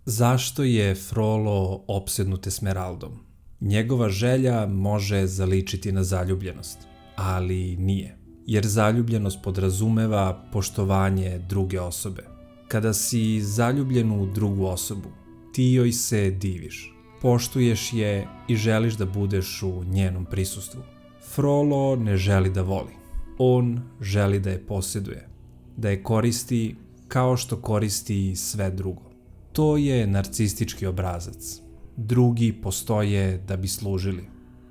Zašto je Frollo opsednut Esmeraldom? Njegova želja može zaličiti na zaljubljenost, ali nije, jer zaljubljenost podrazumeva poštovanje druge osobe. Kada si zaljubljen u drugu osobu, ti joj se diviš, poštuješ je i želiš da budeš u njenom prisustvu. Frollo ne želi da voli, on želi da je posjeduje, da je koristi kao što koristi sve drugo. To je narcistički obrazac. Drugi postoje da bi služili.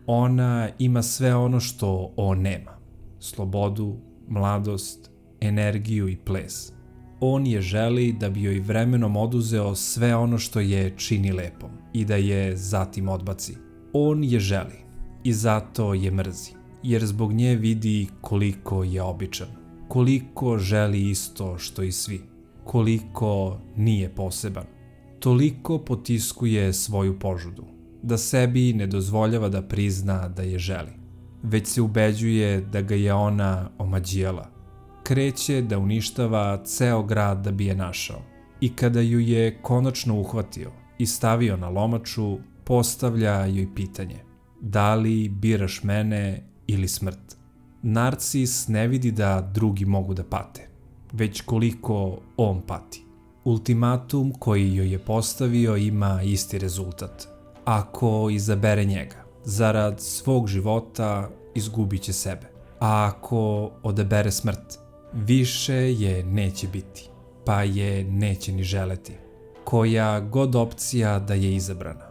Ona ima sve ono što on nema. Slobodu, mladost, energiju i ples. On je želi da bi joj vremenom oduzeo sve ono što je čini lepom i da je zatim odbaci. On je želi i zato je mrzi, jer zbog nje vidi koliko je običan, koliko želi isto što i svi, koliko nije poseban. Toliko potiskuje svoju požudu, da sebi ne dozvoljava da prizna da je želi, već se ubeđuje da ga je ona omađijala. Kreće da uništava ceo grad da bi je našao i kada ju je konačno uhvatio i stavio na lomaču, postavlja joj pitanje: da li biraš mene ili smrt? Narcis ne vidi da drugi mogu da pate, već koliko on pati. Ultimatum koji joj je postavio ima isti rezultat. Ako izabere njega, zarad svog života izgubit će sebe. A ako odabere smrt, više je neće biti, pa je neće ni želeti. Koja god opcija da je izabrana,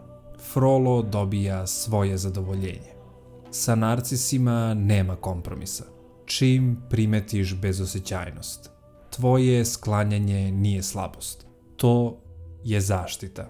Frollo dobija svoje zadovoljenje. Sa narcisima nema kompromisa. Čim primetiš bezosećajnost, tvoje sklanjanje nije slabost. To je zaštita.